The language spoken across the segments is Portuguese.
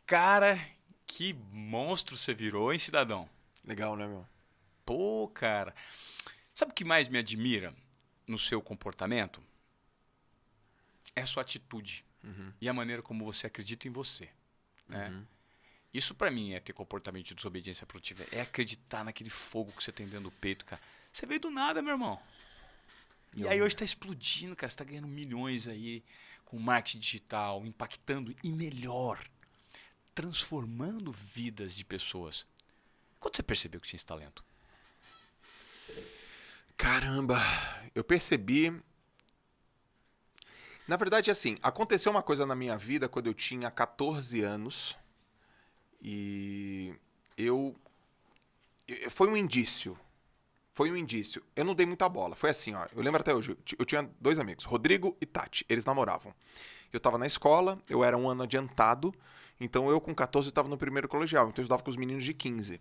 Cara, que monstro você virou, hein, cidadão? Legal, né, meu? Pô, cara. Sabe o que mais me admira no seu comportamento? É a sua atitude Uhum, e a maneira como você acredita em você, né? uhum. Isso pra mim é ter comportamento de desobediência produtiva. É acreditar naquele fogo que você tem dentro do peito, cara. Você veio do nada, meu irmão. E aí hoje tá explodindo, cara. Você tá ganhando milhões aí com marketing digital, impactando e melhor, transformando vidas de pessoas. Quando você percebeu que tinha esse talento? Caramba, eu percebi. Na verdade, assim, aconteceu uma coisa na minha vida quando eu tinha 14 anos e eu. Foi um indício. Foi um indício. Eu não dei muita bola. Foi assim, ó. Eu lembro até hoje. Eu tinha dois amigos, Rodrigo e Tati. Eles namoravam. Eu tava na escola, eu era um ano adiantado. Então eu com 14 estava no primeiro colegial. Então eu estudava com os meninos de 15.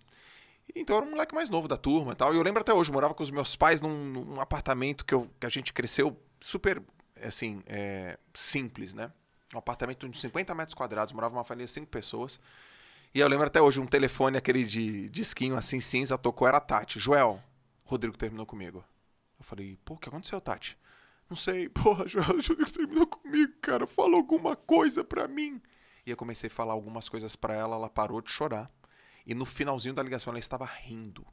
Então eu era um moleque mais novo da turma e tal. E eu lembro até hoje, eu morava com os meus pais num apartamento que a gente cresceu super, assim, simples, né? Um apartamento de 50 metros quadrados, morava uma família de 5 pessoas. E eu lembro até hoje, um telefone, aquele de disquinho assim, cinza, tocou, era a Tati. Joel, Rodrigo terminou comigo. Eu falei, pô, o que aconteceu, Tati? Não sei, porra, Joel, o Rodrigo terminou comigo, cara, falou alguma coisa pra mim. E eu comecei a falar algumas coisas pra ela, ela parou de chorar. E no finalzinho da ligação ela estava rindo.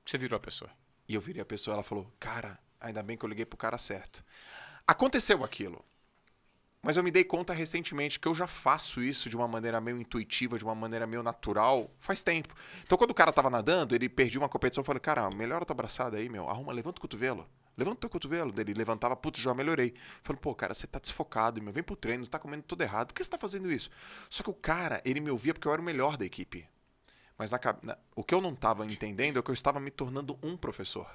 Você virou a pessoa. E eu virei a pessoa, ela falou, cara, ainda bem que eu liguei pro cara certo. Aconteceu aquilo. Mas eu me dei conta recentemente que eu já faço isso de uma maneira meio intuitiva, de uma maneira meio natural, faz tempo. Então quando o cara tava nadando, ele perdia uma competição, eu falei, cara, melhora a tua braçada aí, meu, arruma, levanta o cotovelo. Levanta o teu cotovelo. Ele levantava, putz, já melhorei. Eu falei, pô, cara, você tá desfocado, meu, vem pro treino, tá comendo tudo errado, por que você tá fazendo isso? Só que o cara, ele me ouvia porque eu era o melhor da equipe. Mas o que eu não tava entendendo é que eu estava me tornando um professor.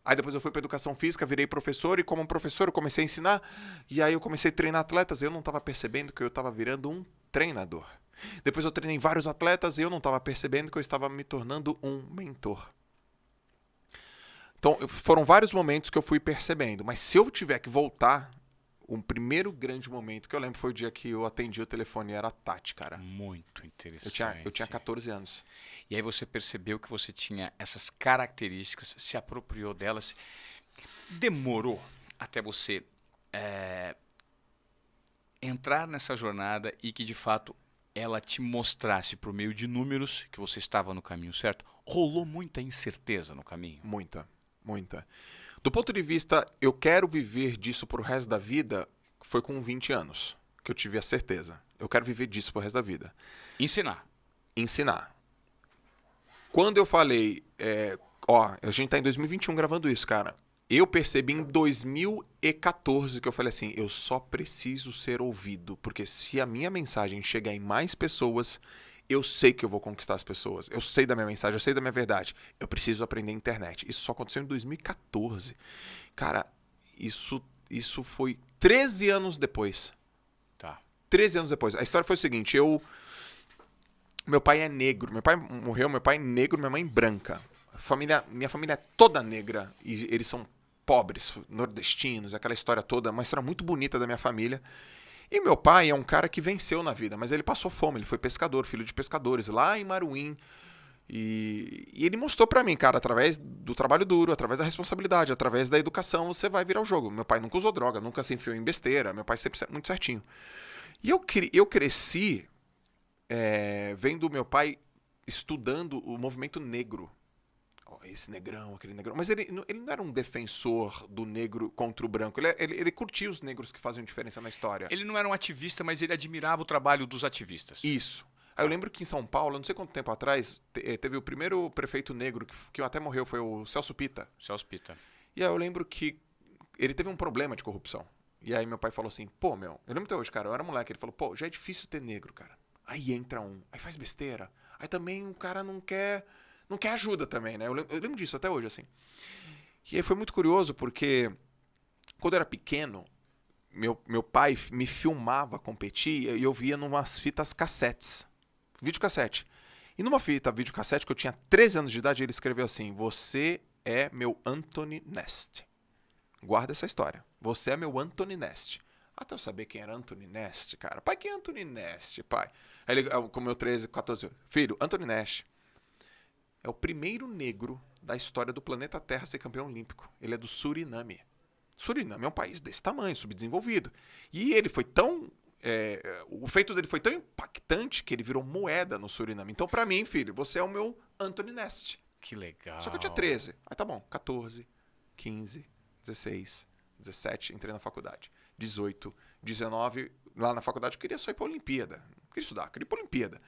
Aí depois eu fui para educação física, virei professor e como professor eu comecei a ensinar. E aí eu comecei a treinar atletas e eu não estava percebendo que eu estava virando um treinador. Depois eu treinei vários atletas e eu não estava percebendo que eu estava me tornando um mentor. Então foram vários momentos que eu fui percebendo. Mas se eu tiver que voltar, o primeiro grande momento que eu lembro foi o dia que eu atendi o telefone e era a Tati, cara. Muito Eu tinha interessante. 14 anos. E aí você percebeu que você tinha essas características, se apropriou delas. Demorou até você entrar nessa jornada e que de fato ela te mostrasse por meio de números que você estava no caminho certo? Rolou muita incerteza no caminho? Muita, muita. Do ponto de vista, eu quero viver disso pro resto da vida, foi com 20 anos que eu tive a certeza. Eu quero viver disso pro resto da vida. Ensinar. Ensinar. Quando eu falei, a gente tá em 2021 gravando isso, cara. Eu percebi em 2014 que eu falei assim, eu só preciso ser ouvido, porque se a minha mensagem chegar em mais pessoas, eu sei que eu vou conquistar as pessoas. Eu sei da minha mensagem, eu sei da minha verdade. Eu preciso aprender internet. Isso só aconteceu em 2014. Cara, isso foi 13 anos depois. Tá. 13 anos depois. A história foi o seguinte, meu pai é negro. Meu pai morreu, meu pai é negro, minha mãe branca. Minha família é toda negra. E eles são pobres, nordestinos, aquela história toda. Uma história muito bonita da minha família. E meu pai é um cara que venceu na vida, mas ele passou fome. Ele foi pescador, filho de pescadores, lá em Maruim. E ele mostrou pra mim, cara, através do trabalho duro, através da responsabilidade, através da educação, você vai virar o jogo. Meu pai nunca usou droga, nunca se enfiou em besteira. Meu pai sempre muito certinho. E eu cresci vendo meu pai estudando o movimento negro. Esse negrão, aquele negrão. Mas ele não era um defensor do negro contra o branco. Ele curtia os negros que faziam diferença na história. Ele não era um ativista, mas ele admirava o trabalho dos ativistas. Isso. Aí eu lembro que em São Paulo, não sei quanto tempo atrás, teve o primeiro prefeito negro que até morreu, foi o Celso Pitta. Celso Pitta. E aí eu lembro que ele teve um problema de corrupção. E aí meu pai falou assim, pô, meu, eu lembro até hoje, cara, eu era moleque, ele falou, pô, já é difícil ter negro, cara. Aí entra um, aí faz besteira. Aí também o cara não quer ajuda também, né? Eu lembro disso até hoje, assim. E aí foi muito curioso porque quando eu era pequeno, meu pai me filmava competir e eu via numas fitas cassetes. Videocassete. E numa fita videocassete que eu tinha 13 anos de idade, ele escreveu assim, você é meu Anthony Nest. Guarda essa história. Você é meu Anthony Nest. Até eu saber quem era Anthony Nast, cara. Pai, quem é Anthony Nast, pai? Aí ele, com meu 13, 14 anos. Filho, Anthony Nast é o primeiro negro da história do planeta Terra a ser campeão olímpico. Ele é do Suriname. Suriname é um país desse tamanho, subdesenvolvido. E ele foi tão... o feito dele foi tão impactante que ele virou moeda no Suriname. Então, pra mim, filho, você é o meu Anthony Nast. Que legal. Só que eu tinha 13. Aí tá bom, 14, 15, 16, 17, entrei na faculdade. 18, 19, lá na faculdade eu queria só ir pra Olimpíada. Não queria estudar, queria ir pra Olimpíada.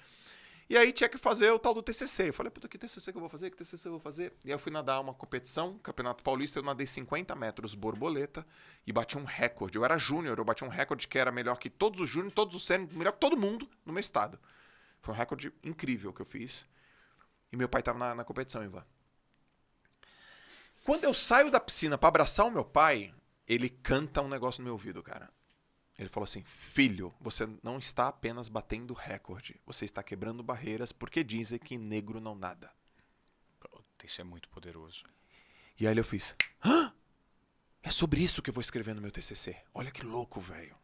E aí tinha que fazer o tal do TCC. Eu falei, puta, que TCC que eu vou fazer? Que TCC eu vou fazer? E aí eu fui nadar uma competição, Campeonato Paulista, eu nadei 50 metros borboleta e bati um recorde. Eu era júnior, eu bati um recorde que era melhor que todos os júnior, todos os sênior, melhor que todo mundo no meu estado. Foi um recorde incrível que eu fiz. E meu pai tava na competição, Ivan. Quando eu saio da piscina pra abraçar o meu pai, ele canta um negócio no meu ouvido, cara. Ele falou assim, filho, você não está apenas batendo recorde, você está quebrando barreiras porque dizem que negro não nada. Isso é muito poderoso. E aí eu fiz, hã? É sobre isso que eu vou escrever no meu TCC. Olha que louco, velho.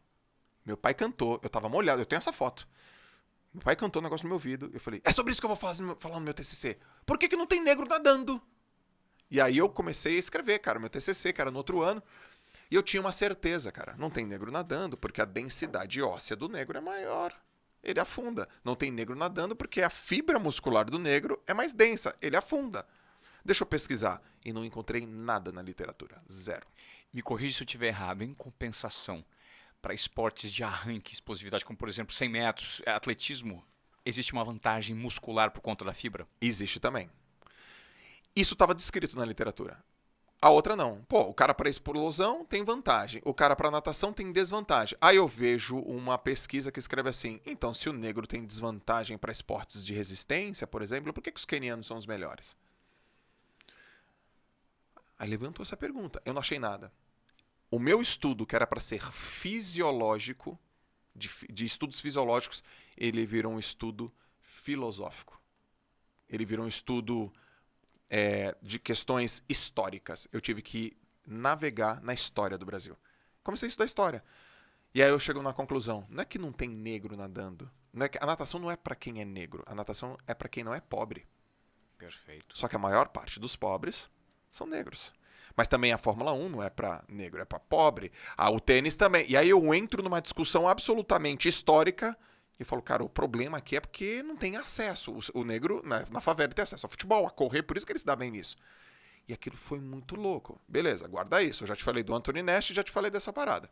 Meu pai cantou, eu tava molhado, eu tenho essa foto. Meu pai cantou um negócio no meu ouvido, eu falei, é sobre isso que eu vou falar no meu TCC. Por que não tem negro nadando? E aí eu comecei a escrever, cara, meu TCC, cara, no outro ano. E eu tinha uma certeza, cara, não tem negro nadando porque a densidade óssea do negro é maior. Ele afunda. Não tem negro nadando porque a fibra muscular do negro é mais densa. Ele afunda. Deixa eu pesquisar. E não encontrei nada na literatura. Zero. Me corrija se eu estiver errado. Em compensação, para esportes de arranque e explosividade, como por exemplo 100 metros, atletismo, existe uma vantagem muscular por conta da fibra? Existe também. Isso estava descrito na literatura. A outra não. Pô, o cara para explosão tem vantagem. O cara para natação tem desvantagem. Aí eu vejo uma pesquisa que escreve assim, então se o negro tem desvantagem para esportes de resistência, por exemplo, por que os quenianos são os melhores? Aí levantou essa pergunta. Eu não achei nada. O meu estudo, que era para ser fisiológico, de estudos fisiológicos, ele virou um estudo filosófico. Ele virou um estudo de questões históricas. Eu tive que navegar na história do Brasil. Comecei a estudar história. E aí eu chego na conclusão, não é que não tem negro nadando. Não é que, a natação não é para quem é negro. A natação é para quem não é pobre. Perfeito. Só que a maior parte dos pobres são negros. Mas também a Fórmula 1 não é para negro, é para pobre. O tênis também. E aí eu entro numa discussão absolutamente histórica e falo, cara, o problema aqui é porque não tem acesso. O negro, na favela, tem acesso ao futebol, a correr, por isso que ele se dá bem nisso. E aquilo foi muito louco. Beleza, guarda isso. Eu já te falei do Anthony Nast e já te falei dessa parada.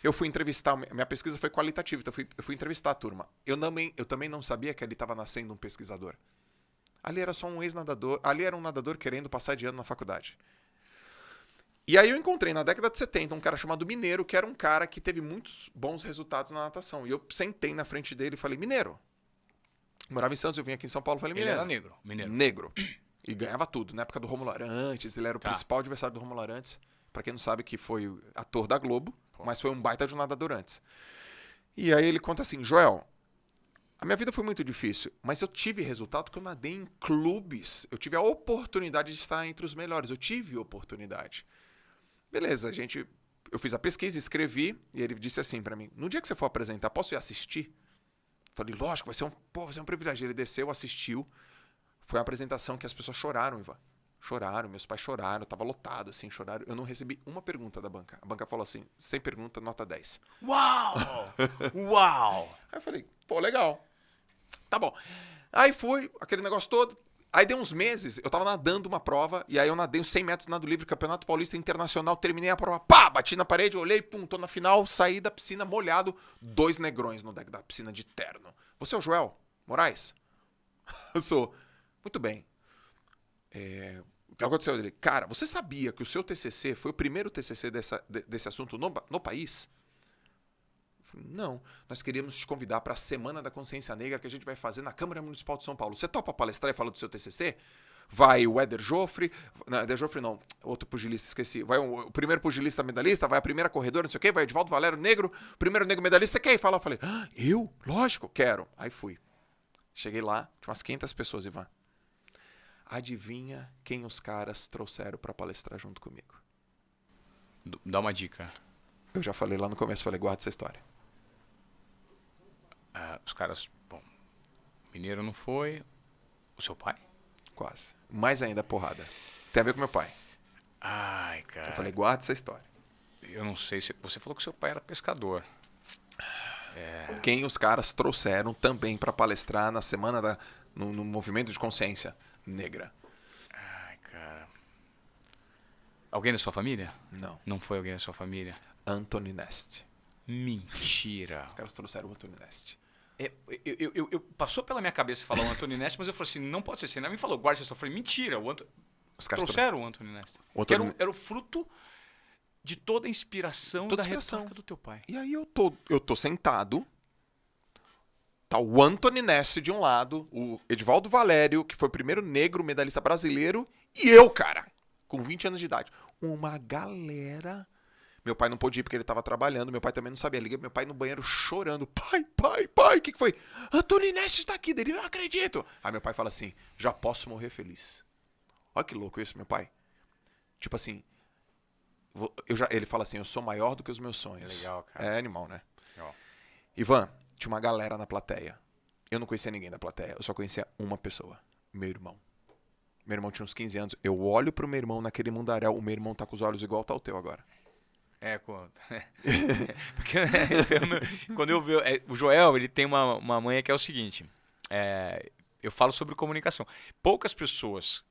Eu fui entrevistar, minha pesquisa foi qualitativa, então eu fui entrevistar a turma. Eu também não sabia que ali estava nascendo um pesquisador. Ali era só um ex-nadador, ali era um nadador querendo passar de ano na faculdade. E aí eu encontrei na década de 70 um cara chamado Mineiro, que era um cara que teve muitos bons resultados na natação. E eu sentei na frente dele e falei, Mineiro. Eu morava em Santos, eu vim aqui em São Paulo e falei, Mineiro. Ele era negro, Mineiro. Negro. E ganhava tudo. Na época do Romulo Arantes, ele era o principal adversário do Romulo Arantes. Pra quem não sabe, que foi ator da Globo, mas foi um baita de um nadador antes. E aí ele conta assim, Joel, a minha vida foi muito difícil, mas eu tive resultado porque eu nadei em clubes. Eu tive a oportunidade de estar entre os melhores. Eu tive oportunidade. Beleza, eu fiz a pesquisa, escrevi, e ele disse assim pra mim, no dia que você for apresentar, posso ir assistir? Falei, lógico, vai ser um privilégio. Ele desceu, assistiu. Foi uma apresentação que as pessoas choraram, Ivan. Choraram, meus pais choraram, tava lotado, assim, choraram. Eu não recebi uma pergunta da banca. A banca falou assim, sem pergunta, nota 10. Uau! Uau! Aí eu falei, pô, legal. Tá bom. Aí fui, aquele negócio todo. Aí deu uns meses, eu tava nadando uma prova, e aí eu nadei os 100 metros nado livre, Campeonato Paulista Internacional, terminei a prova, pá, bati na parede, olhei, pum, tô na final, saí da piscina molhado, 2 negrões no deck da piscina de terno. Você é o Joel Moraes? Eu sou. Muito bem. O que aconteceu? Ele, cara, você sabia que o seu TCC foi o primeiro TCC desse assunto no país? Não, nós queríamos te convidar para a Semana da Consciência Negra que a gente vai fazer na Câmara Municipal de São Paulo. Você topa palestrar e falar do seu TCC? Vai o Éder Joffre, não, Éder Joffre não, outro pugilista, esqueci. Vai o primeiro pugilista medalhista, vai a primeira corredora, não sei o quê, vai Edivaldo Valério Negro, primeiro negro medalhista, você quer ir falar? Eu falei, eu? Lógico, quero. Aí fui. Cheguei lá, tinha umas 500 pessoas, Ivan. Adivinha quem os caras trouxeram para palestrar junto comigo? Dá uma dica. Eu já falei lá no começo, falei, guarda essa história. Os caras, bom, mineiro não foi. O seu pai? Quase. Mais ainda, porrada. Tem a ver com meu pai. Ai, cara. Eu falei, guarda essa história. Eu não sei se... Você falou que seu pai era pescador. Quem os caras trouxeram também para palestrar na semana no movimento de consciência negra. Ai, cara. Alguém da sua família? Não. Não foi alguém da sua família? Anthony Nest. Mentira. Os caras trouxeram o Anthony Nest. Passou pela minha cabeça falar o Anthony Nest, mas eu falei assim, não pode ser assim. Ele me falou, guarda essa história. Eu falei, mentira. Os caras Trouxeram o Anthony Nest. Que era o fruto de toda a inspiração da retórica do teu pai. E aí eu tô sentado, tá o Anthony Nest de um lado, o Edivaldo Valério, que foi o primeiro negro medalhista brasileiro, e eu, cara, com 20 anos de idade. Uma galera... Meu pai não pôde ir porque ele tava trabalhando, meu pai também não sabia. Liguei meu pai no banheiro chorando. Pai, o que foi? Anthony Nest está aqui, dele, não acredito. Aí meu pai fala assim, já posso morrer feliz. Olha que louco isso, meu pai. Tipo assim, ele fala assim, eu sou maior do que os meus sonhos. É legal, cara. É animal, né? Legal. Ivan, tinha uma galera na plateia. Eu não conhecia ninguém da plateia, eu só conhecia uma pessoa. Meu irmão. Meu irmão tinha uns 15 anos. Eu olho pro meu irmão naquele mundaréu, o meu irmão tá com os olhos igual tá o teu agora. Porque quando eu vejo... o Joel, ele tem uma manha que é o seguinte. Eu falo sobre comunicação. Poucas pessoas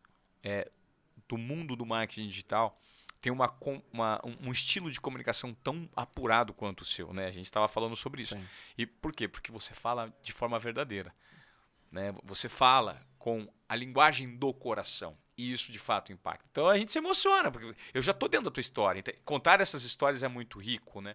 do mundo do marketing digital têm um estilo de comunicação tão apurado quanto o seu, né? A gente estava falando sobre isso. Sim. E por quê? Porque você fala de forma verdadeira, né? Você fala com a linguagem do coração. E isso de fato impacta. Então a gente se emociona, porque eu já estou dentro da tua história. Então, contar essas histórias é muito rico, né?